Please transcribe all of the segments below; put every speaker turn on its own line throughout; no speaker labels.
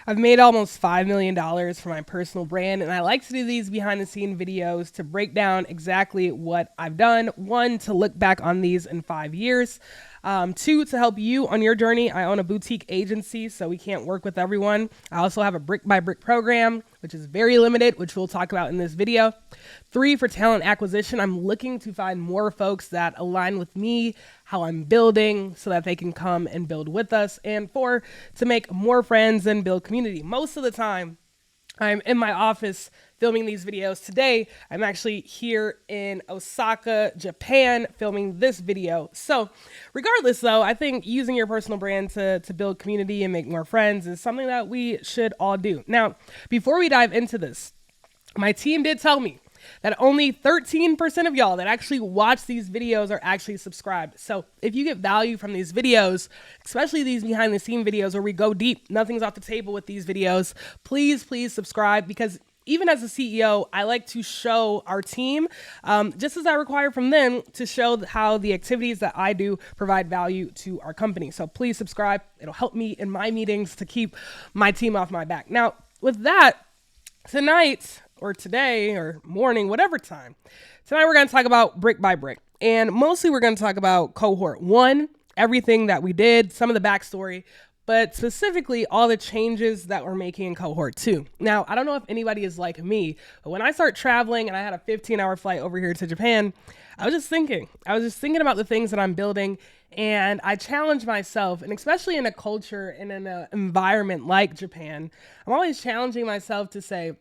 I've made almost $5 million for my personal brand, and I like to do these behind the scene videos to break down exactly what I've done. One, to look back on these in 5 years. Two, to help you on your journey. I own a boutique agency, so we can't work with everyone. I also have a brick by brick program, which is very limited, which we'll talk about in this video. Three, for talent acquisition. I'm looking to find more folks that align with me, how I'm building, so that they can come and build with us. And four, to make more friends and build community. Most of the time, I'm in my office filming these videos. Today, I'm actually here in Osaka, Japan, filming this video. So regardless though, I think using your personal brand to build community and make more friends is something that we should all do. Now, before we dive into this, my team did tell me that only 13% of y'all that actually watch these videos are actually subscribed. So if you get value from these videos, especially these behind the scene videos where we go deep, nothing's off the table with these videos, please subscribe, because even as a CEO, I like to show our team, just as I require from them, to show how the activities that I do provide value to our company. So please subscribe. It'll help me in my meetings to keep my team off my back. Now, with that, tonight or today or morning, whatever time, tonight we're going to talk about brick by brick. And mostly we're going to talk about Cohort 1, everything that we did, some of the backstory, but specifically all the changes that we're making in Cohort 2. Now, I don't know if anybody is like me, but when I start traveling and I had a 15-hour flight over here to Japan, I was just thinking about the things that I'm building, and I challenge myself, and especially in a culture and in an environment like Japan, I'm always challenging myself to say,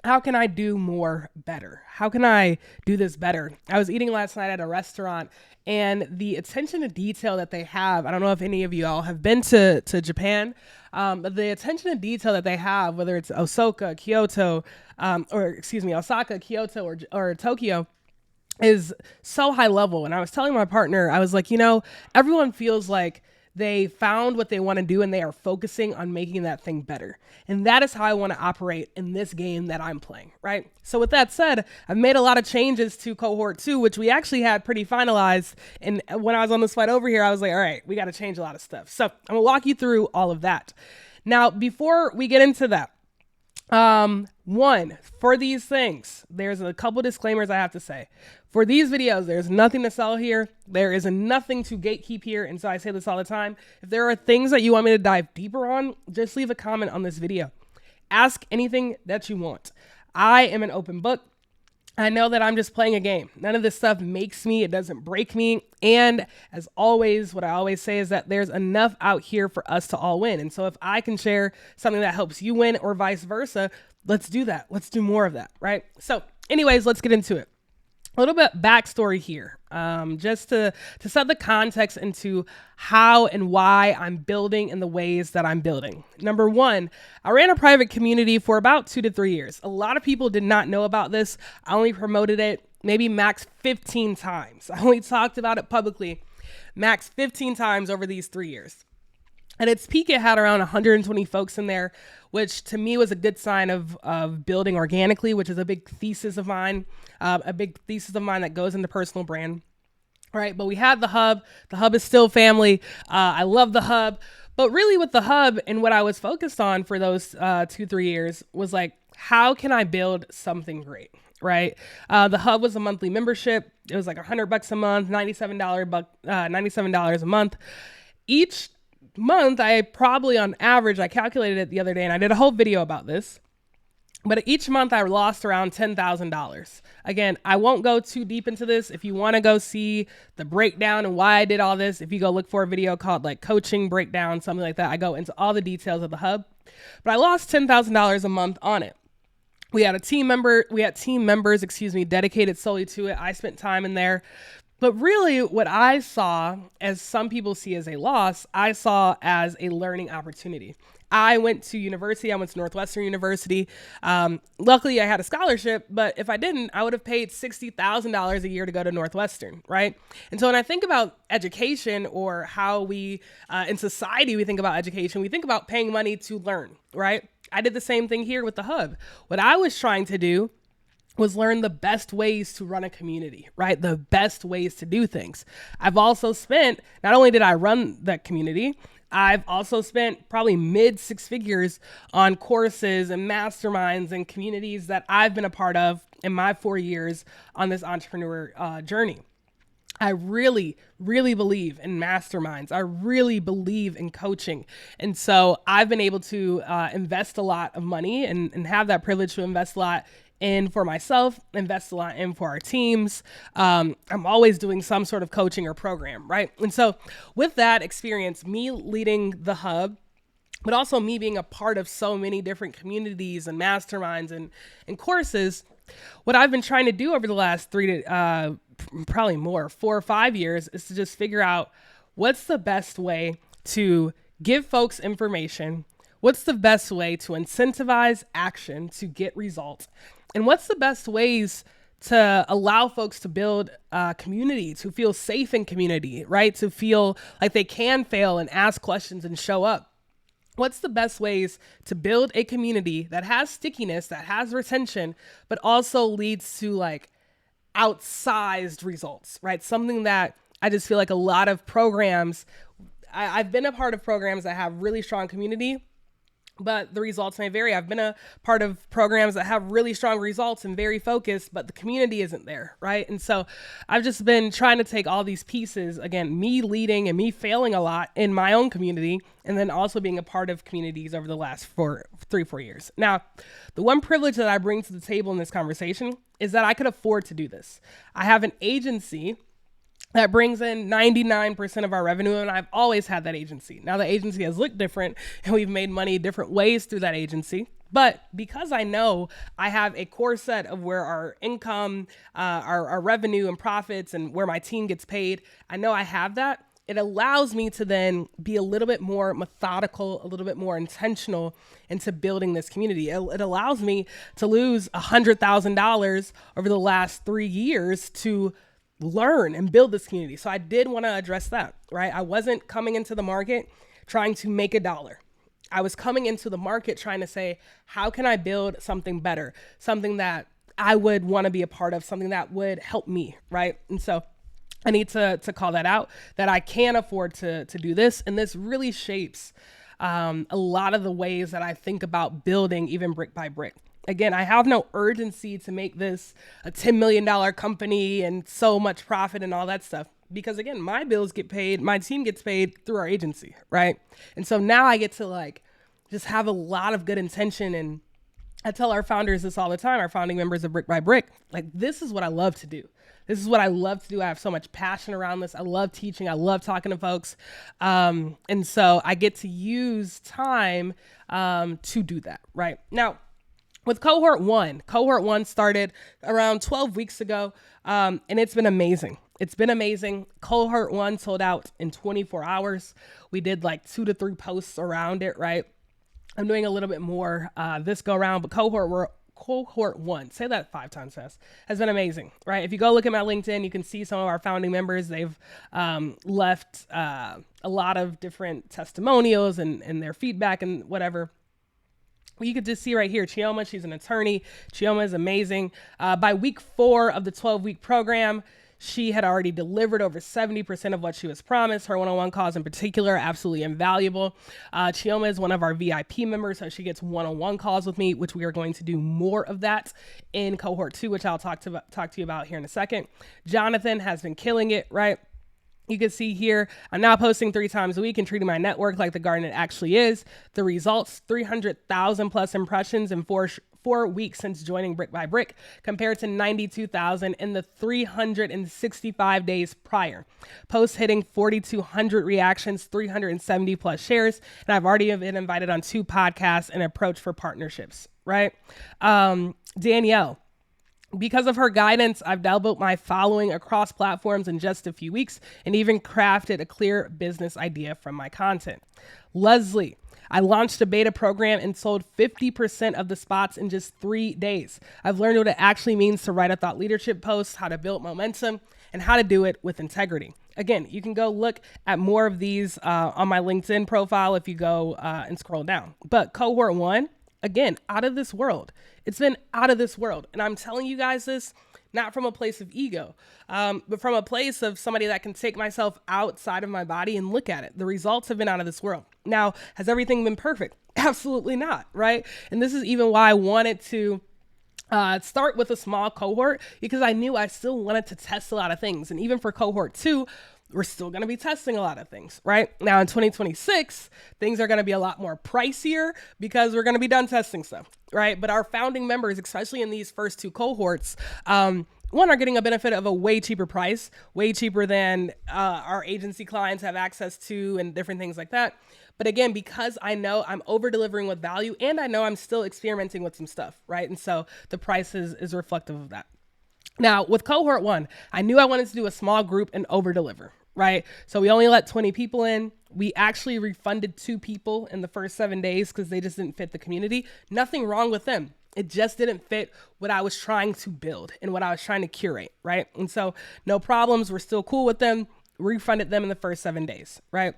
how can I do more better? How can I do this better? I was eating last night at a restaurant, and the attention to detail that they have, I don't know if any of you all have been to Japan, but the attention to detail that they have, whether it's Osaka, Kyoto, or Tokyo, is so high level. And I was telling my partner, I was like, everyone feels like they found what they want to do and they are focusing on making that thing better. And that is how I want to operate in this game that I'm playing, right? So with that said, I've made a lot of changes to Cohort 2, which we actually had pretty finalized. And when I was on this flight over here, I was like, all right, we got to change a lot of stuff. So I'm going to walk you through all of that. Now, before we get into that, one, for these things, there's a couple disclaimers I have to say. For these videos, there's nothing to sell here. There is nothing to gatekeep here. And so I say this all the time. If there are things that you want me to dive deeper on, just leave a comment on this video. Ask anything that you want. I am an open book. I know that I'm just playing a game. None of this stuff makes me, it doesn't break me. And as always, what I always say is that there's enough out here for us to all win. And so if I can share something that helps you win or vice versa, let's do that. Let's do more of that, right? So anyways, let's get into it. A little bit backstory here, just to set the context into how and why I'm building in the ways that I'm building. Number one, I ran a private community for about 2 to 3 years. A lot of people did not know about this. I only promoted it maybe max 15 times. I only talked about it publicly max 15 times over these 3 years. At its peak, it had around 120 folks in there, which to me was a good sign of building organically, which is a big thesis of mine, that goes into personal brand. All right, but we had the hub. The hub is still family. I love the hub. But really with the hub and what I was focused on for those 2-3 years was like, how can I build something great? Right. The hub was a monthly membership. It was like $100 a month, $97 a month. Each month, I probably on average, I calculated it the other day and I did a whole video about this, but each month I lost around $10,000. Again, I won't go too deep into this. If you want to go see the breakdown and why I did all this, if you go look for a video called like coaching breakdown, something like that, I go into all the details of the hub, but I lost $10,000 a month on it. We had team members, dedicated solely to it. I spent time in there. But really what I saw, as some people see as a loss, I saw as a learning opportunity. I went to university. I went to Northwestern University. Luckily, I had a scholarship, but if I didn't, I would have paid $60,000 a year to go to Northwestern, right? And so when I think about education or how we, in society, we think about education, we think about paying money to learn, right? I did the same thing here with the hub. What I was trying to do was learn the best ways to run a community, right? The best ways to do things. I've also spent, not only did I run that community, I've also spent probably mid six figures on courses and masterminds and communities that I've been a part of in my 4 years on this entrepreneur journey. I really, really believe in masterminds. I really believe in coaching. And so I've been able to invest a lot of money and have that privilege to invest a lot in for myself, invest a lot in for our teams. I'm always doing some sort of coaching or program, right? And so with that experience, me leading the hub, but also me being a part of so many different communities and masterminds and courses, what I've been trying to do over the last probably more, 4 or 5 years is to just figure out what's the best way to give folks information, what's the best way to incentivize action to get results, and what's the best ways to allow folks to build a community, to feel safe in community, right? To feel like they can fail and ask questions and show up. What's the best ways to build a community that has stickiness, that has retention, but also leads to like outsized results, right? Something that I just feel like a lot of programs, I've been a part of programs that have really strong community, but the results may vary. I've been a part of programs that have really strong results and very focused, but the community isn't there, right? And so I've just been trying to take all these pieces, again, me leading and me failing a lot in my own community, and then also being a part of communities over the last 3-4 years. Now, the one privilege that I bring to the table in this conversation is that I could afford to do this. I have an agency that brings in 99% of our revenue, and I've always had that agency. Now, the agency has looked different, and we've made money different ways through that agency. But because I know I have a core set of where our income, our revenue and profits, and where my team gets paid, I know I have that. It allows me to then be a little bit more methodical, a little bit more intentional into building this community. It allows me to lose $100,000 over the last 3 years to learn and build this community. So I did want to address that, right? I wasn't coming into the market trying to make a dollar. I was coming into the market trying to say, how can I build something better? Something that I would want to be a part of, something that would help me, right? And so I need to call that out, that I can afford to do this. And this really shapes a lot of the ways that I think about building, even brick by brick. Again, I have no urgency to make this a $10 million company and so much profit and all that stuff. Because again, my bills get paid, my team gets paid through our agency, right? And so now I get to like just have a lot of good intention. And I tell our founders this all the time, our founding members of Brick by Brick, like, this is what I love to do. This is what I love to do. I have so much passion around this. I love teaching. I love talking to folks. And so I get to use time to do that, right? Now, with Cohort 1 started around 12 weeks ago, and it's been amazing. It's been amazing. Cohort 1 sold out in 24 hours. We did like 2 to 3 posts around it, right? I'm doing a little bit more this go around, but Cohort 1, say that 5 times fast, has been amazing, right? If you go look at my LinkedIn, you can see some of our founding members. They've left a lot of different testimonials and their feedback and whatever. You could just see right here, Chioma, she's an attorney. Chioma is amazing. By week 4 of the 12-week program, she had already delivered over 70% of what she was promised. Her one-on-one calls in particular are absolutely invaluable. Chioma is one of our VIP members, so she gets one-on-one calls with me, which we are going to do more of that in Cohort 2, which I'll talk to you about here in a second. Jonathan has been killing it, right? You can see here, I'm now posting 3 times a week and treating my network like the garden it actually is. The results, 300,000 plus impressions in 4 weeks since joining Brick by Brick, compared to 92,000 in the 365 days prior. Posts hitting 4,200 reactions, 370 plus shares, and I've already been invited on 2 podcasts and approached for partnerships, right? Danielle. Because of her guidance, I've doubled my following across platforms in just a few weeks and even crafted a clear business idea from my content. Leslie, I launched a beta program and sold 50% of the spots in just 3 days. I've learned what it actually means to write a thought leadership post, how to build momentum, and how to do it with integrity. Again, you can go look at more of these on my LinkedIn profile if you go and scroll down. But Cohort 1, again, out of this world. It's been out of this world. And I'm telling you guys this not from a place of ego, but from a place of somebody that can take myself outside of my body and look at it. The results have been out of this world. Now, has everything been perfect? Absolutely not, right? And this is even why I wanted to start with a small cohort, because I knew I still wanted to test a lot of things. And even for cohort 2, we're still going to be testing a lot of things, right? Now in 2026, things are going to be a lot more pricier because we're going to be done testing stuff, right? But our founding members, especially in these first 2 cohorts, one, are getting a benefit of a way cheaper price, way cheaper than our agency clients have access to and different things like that. But again, because I know I'm over delivering with value and I know I'm still experimenting with some stuff, right? And so the price is reflective of that. Now, with cohort 1, I knew I wanted to do a small group and over deliver, right? So we only let 20 people in. We actually refunded 2 people in the first 7 days because they just didn't fit the community. Nothing wrong with them. It just didn't fit what I was trying to build and what I was trying to curate, right? And so no problems. We're still cool with them. Refunded them in the first 7 days, right?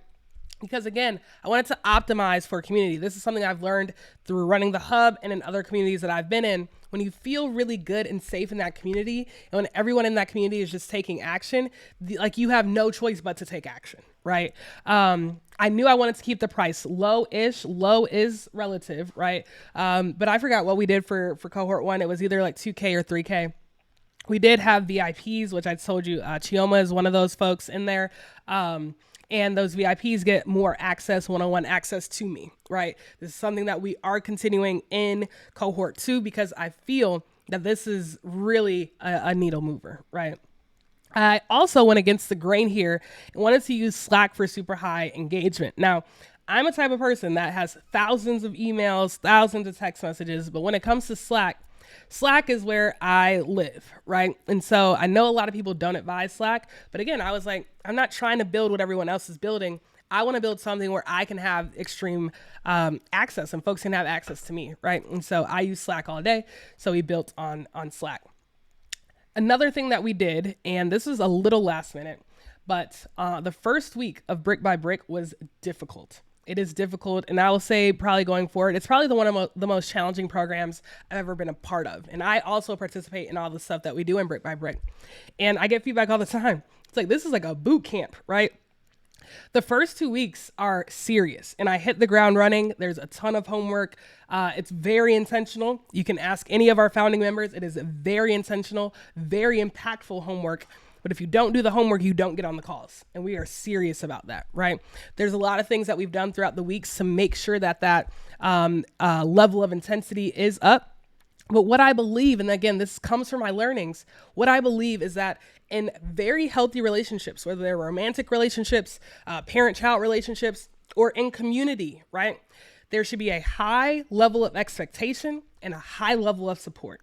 Because again, I wanted to optimize for a community. This is something I've learned through running the hub and in other communities that I've been in. When you feel really good and safe in that community, and when everyone in that community is just taking action, like you have no choice but to take action, right? I knew I wanted to keep the price low-ish. Low is relative, right? But I forgot what we did for cohort 1. It was either like 2K or 3K. We did have VIPs, which I told you, Chioma is one of those folks in there. And those VIPs get more access, one-on-one access to me, right? This is something that we are continuing in cohort 2 because I feel that this is really a needle mover, right? I also went against the grain here and wanted to use Slack for super high engagement. Now, I'm a type of person that has thousands of emails, thousands of text messages, but when it comes to Slack is where I live, right? And so I know a lot of people don't advise Slack, but again, I was like, I'm not trying to build what everyone else is building. I want to build something where I can have extreme access and folks can have access to me, right? And so I use Slack all day. So we built on Slack. Another thing that we did, and this was a little last minute, but the first week of Brick by Brick was difficult. It is difficult, and I will say probably going forward, it's probably one of the most challenging programs I've ever been a part of. And I also participate in all the stuff that we do in Brick by Brick. And I get feedback all the time. It's like, this is like a boot camp, right? The first 2 weeks are serious, and I hit the ground running. There's a ton of homework. It's very intentional. You can ask any of our founding members. It is very intentional, very impactful homework. But if you don't do the homework, you don't get on the calls. And we are serious about that, right? There's a lot of things that we've done throughout the weeks to make sure that level of intensity is up. But what I believe, and again, this comes from my learnings, what I believe is that in very healthy relationships, whether they're romantic relationships, parent-child relationships, or in community, right? There should be a high level of expectation and a high level of support.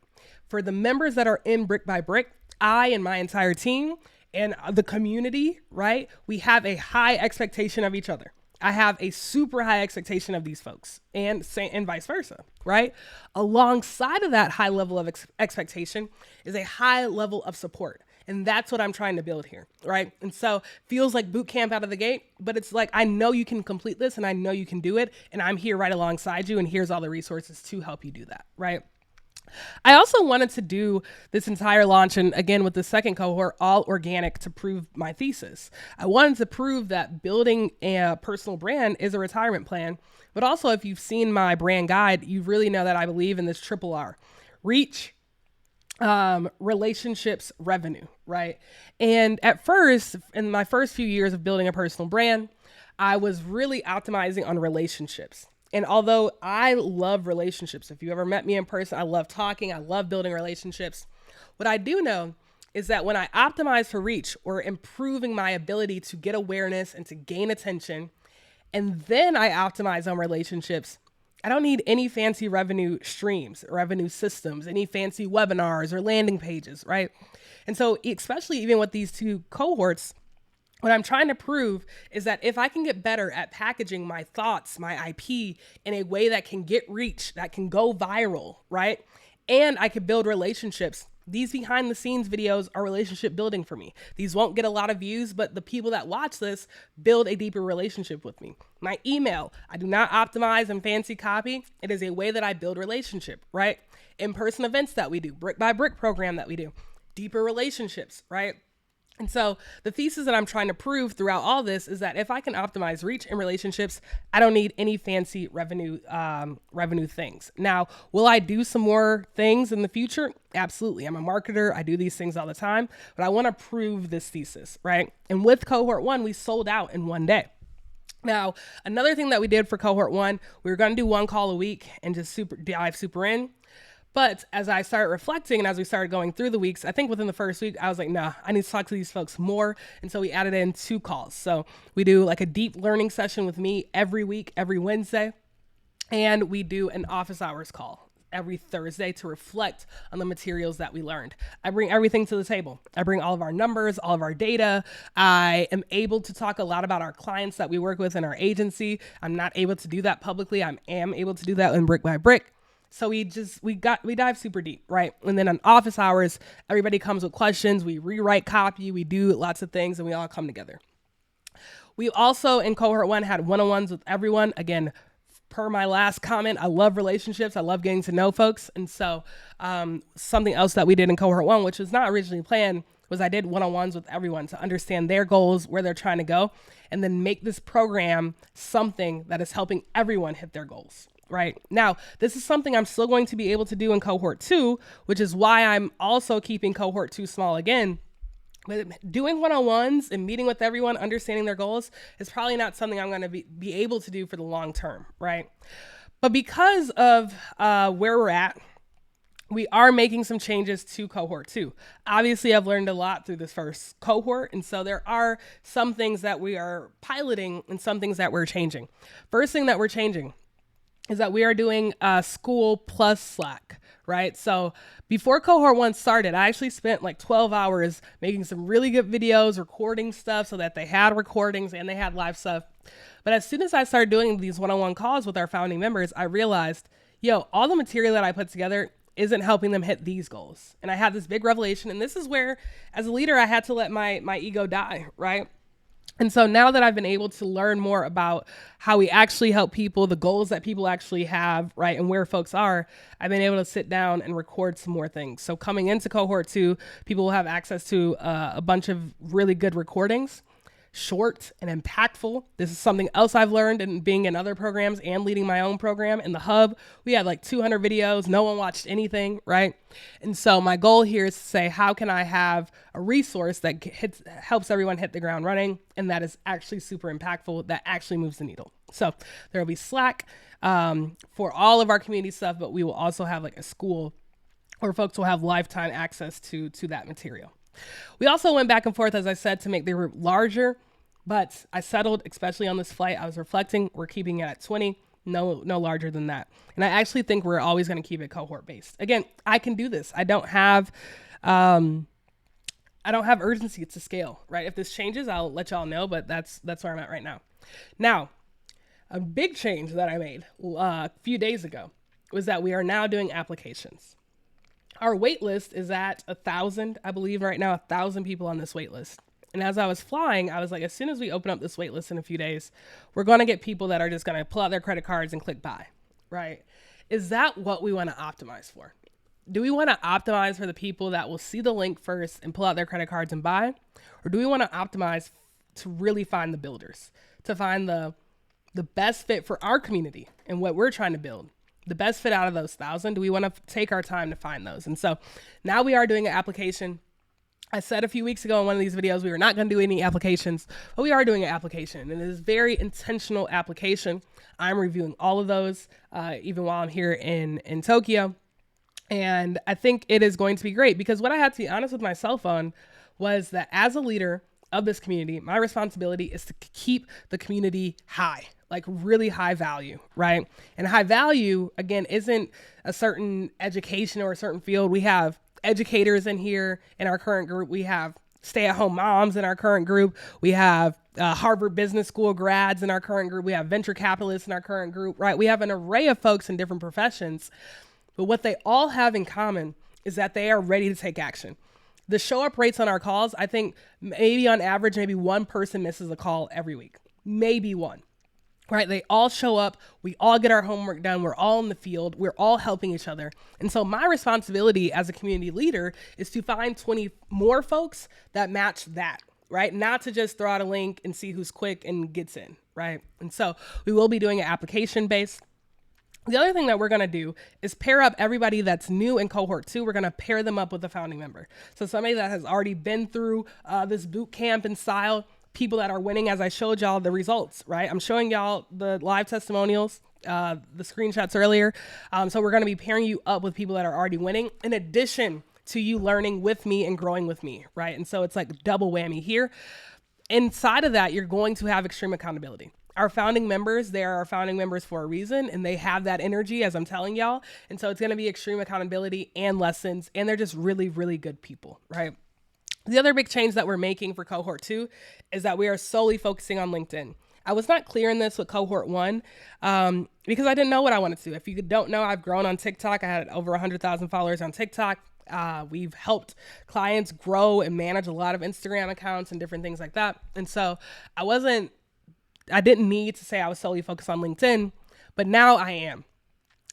For the members that are in Brick by Brick, I and my entire team and the community, right? We have a high expectation of each other. I have a super high expectation of these folks and vice versa, right? Alongside of that high level of expectation is a high level of support. And that's what I'm trying to build here, right? And so feels like boot camp out of the gate, but it's like, I know you can complete this and I know you can do it. And I'm here right alongside you. And here's all the resources to help you do that, right? I also wanted to do this entire launch, and again with the second cohort, all organic, to prove my thesis. I wanted to prove that building a personal brand is a retirement plan, but also if you've seen my brand guide, you really know that I believe in this triple R: reach, relationships, revenue, right? And at first, in my first few years of building a personal brand, I was really optimizing on relationships. And although I love relationships, if you ever met me in person, I love talking, I love building relationships. What I do know is that when I optimize for reach or improving my ability to get awareness and to gain attention, and then I optimize on relationships, I don't need any fancy revenue streams, revenue systems, any fancy webinars or landing pages, right? And so especially even with these 2 cohorts, what I'm trying to prove is that if I can get better at packaging my thoughts, my IP in a way that can get reach, that can go viral, right? And I can build relationships, These behind the scenes videos are relationship building for me. These won't get a lot of views, but the people that watch this build a deeper relationship with me. My email, I do not optimize and fancy copy. It is a way that I build relationship, right? In-person events that we do, brick by brick program that we do, deeper relationships, right? And so the thesis that I'm trying to prove throughout all this is that if I can optimize reach and relationships, I don't need any fancy revenue things. Now, will I do some more things in the future? Absolutely. I'm a marketer. I do these things all the time, but I want to prove this thesis, right? And with Cohort 1, we sold out in one day. Now, another thing that we did for Cohort 1, we were going to do one call a week and just dive super in. But as I started reflecting and as we started going through the weeks, I think within the first week, I was like, nah, I need to talk to these folks more. And so we added in 2 calls. So we do like a deep learning session with me every week, every Wednesday. And we do an office hours call every Thursday to reflect on the materials that we learned. I bring everything to the table. I bring all of our numbers, all of our data. I am able to talk a lot about our clients that we work with in our agency. I'm not able to do that publicly. I am able to do that in brick by brick. So we dive super deep, right? And then on office hours, everybody comes with questions. We rewrite copy. We do lots of things and we all come together. We also in Cohort 1 had one-on-ones with everyone. Again, per my last comment, I love relationships. I love getting to know folks. And so something else that we did in Cohort 1, which was not originally planned, was I did one-on-ones with everyone to understand their goals, where they're trying to go, and then make this program something that is helping everyone hit their goals. Right now, this is something I'm still going to be able to do in Cohort 2, which is why I'm also keeping Cohort 2 small again. But doing one-on-ones and meeting with everyone, understanding their goals is probably not something I'm going to be able to do for the long term, right? But because of where we're at, we are making some changes to Cohort 2. Obviously, I've learned a lot through this first cohort, and so there are some things that we are piloting and some things that we're changing. First thing that we're changing is that we are doing school plus Slack, right? So before Cohort 1 started, I actually spent like 12 hours making some really good videos, recording stuff so that they had recordings and they had live stuff. But as soon as I started doing these one-on-one calls with our founding members, I realized, all the material that I put together isn't helping them hit these goals. And I had this big revelation. And this is where, as a leader, I had to let my ego die, right? And so now that I've been able to learn more about how we actually help people, the goals that people actually have, right, and where folks are, I've been able to sit down and record some more things. So coming into Cohort 2, people will have access to a bunch of really good recordings, short and impactful. This is something else I've learned in being in other programs and leading my own program. In the hub, we had like 200 videos. No one watched anything, right? And so my goal here is to say, how can I have a resource that helps everyone hit the ground running, and that is actually super impactful, that actually moves the needle. So there will be Slack for all of our community stuff, but we will also have like a school where folks will have lifetime access to that material. We also went back and forth, as I said, to make the group larger, but I settled, especially on this flight. I was reflecting, we're keeping it at 20, no larger than that. And I actually think we're always going to keep it cohort based. Again, I can do this. I don't have urgency to scale, right? If this changes, I'll let y'all know, but that's where I'm at right now. Now, a big change that I made a few days ago was that we are now doing applications. Our wait list is at 1,000, I believe right now, 1,000 people on this wait list. And as I was flying, I was like, as soon as we open up this wait list in a few days, we're going to get people that are just going to pull out their credit cards and click buy, right? Is that what we want to optimize for? Do we want to optimize for the people that will see the link first and pull out their credit cards and buy? Or do we want to optimize to really find the builders, to find the best fit for our community and what we're trying to build? The best fit out of those 1,000, do we want to take our time to find those? And so now we are doing an application. I said a few weeks ago in one of these videos, we were not going to do any applications, but we are doing an application, and it is very intentional application. I'm reviewing all of those, even while I'm here in Tokyo. And I think it is going to be great, because what I had to be honest with myself on was that as a leader of this community, my responsibility is to keep the community high, like really high value, right? And high value, again, isn't a certain education or a certain field. We have educators in here in our current group. We have stay-at-home moms in our current group. We have Harvard Business School grads in our current group. We have venture capitalists in our current group, right? We have an array of folks in different professions, but what they all have in common is that they are ready to take action. The show up rates on our calls, I think maybe on average, maybe one person misses a call every week. Maybe one. Right? They all show up. We all get our homework done. We're all in the field. We're all helping each other. And so my responsibility as a community leader is to find 20 more folks that match that, right? Not to just throw out a link and see who's quick and gets in, right? And so we will be doing it application based. The other thing that we're going to do is pair up everybody that's new in cohort 2. We're going to pair them up with a founding member. So somebody that has already been through this boot camp and style, people that are winning, as I showed y'all the results, right? I'm showing y'all the live testimonials, the screenshots earlier. So we're going to be pairing you up with people that are already winning, in addition to you learning with me and growing with me, right? And so it's like double whammy here. Inside of that, you're going to have extreme accountability. Our founding members, they are our founding members for a reason, and they have that energy, as I'm telling y'all. And so it's going to be extreme accountability and lessons, and they're just really, really good people, right? The other big change that we're making for cohort 2 is that we are solely focusing on LinkedIn. I was not clear in this with cohort 1 because I didn't know what I wanted to do. If you don't know, I've grown on TikTok. I had over 100,000 followers on TikTok. We've helped clients grow and manage a lot of Instagram accounts and different things like that. And so I didn't need to say I was solely focused on LinkedIn, but now I am.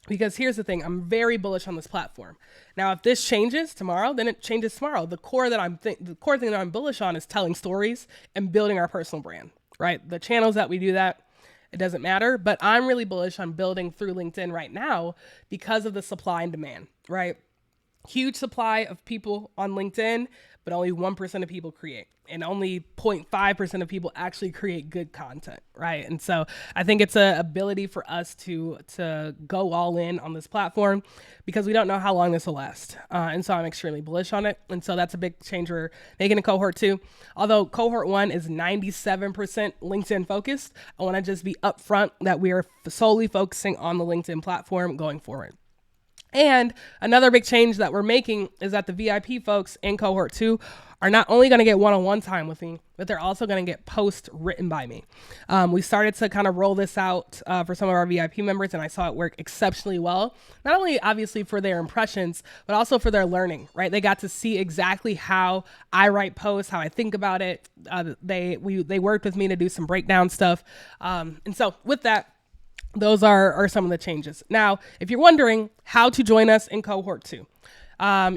Because here's the thing, I'm very bullish on this platform. Now, if this changes tomorrow, then it changes tomorrow. The core thing that I'm bullish on is telling stories and building our personal brand, right? The channels that we do that, it doesn't matter, but I'm really bullish on building through LinkedIn right now because of the supply and demand, right? Huge supply of people on LinkedIn, but only 1% of people create, and only 0.5% of people actually create good content, right? And so I think it's an ability for us to go all in on this platform because we don't know how long this will last. And so I'm extremely bullish on it. And so that's a big change we're making in cohort 2. Although cohort 1 is 97% LinkedIn focused, I want to just be upfront that we are solely focusing on the LinkedIn platform going forward. And another big change that we're making is that the VIP folks in cohort 2 are not only going to get one-on-one time with me, but they're also going to get posts written by me. We started to kind of roll this out for some of our VIP members, and I saw it work exceptionally well. Not only obviously for their impressions, but also for their learning, right? They got to see exactly how I write posts, how I think about it. They worked with me to do some breakdown stuff. And so with that, those are some of the changes. Now, if you're wondering how to join us in cohort 2,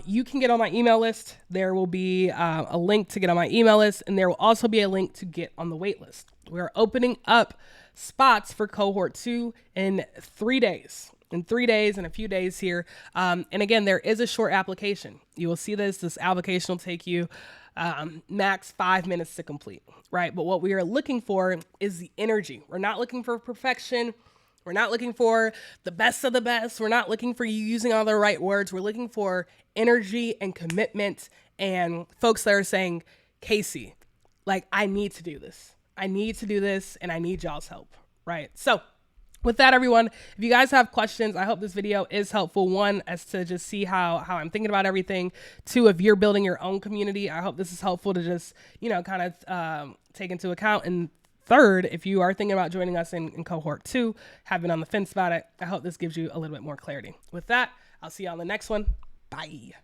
you can get on my email list. There will be a link to get on my email list, and there will also be a link to get on the wait list. We're opening up spots for cohort 2 in 3 days. In 3 days and a few days here. And again, there is a short application. You will see this application will take you max 5 minutes to complete, right? But what we are looking for is the energy. We're not looking for perfection. We're not looking for the best of the best. We're not looking for you using all the right words. We're looking for energy and commitment and folks that are saying, Casey, like, I need to do this. I need to do this, and I need y'all's help, right? So with that, everyone, if you guys have questions, I hope this video is helpful. 1, as to just see how I'm thinking about everything. 2, if you're building your own community, I hope this is helpful to just, kind of take into account. And 3rd, if you are thinking about joining us in cohort 2, have been on the fence about it, I hope this gives you a little bit more clarity. With that, I'll see you on the next one. Bye.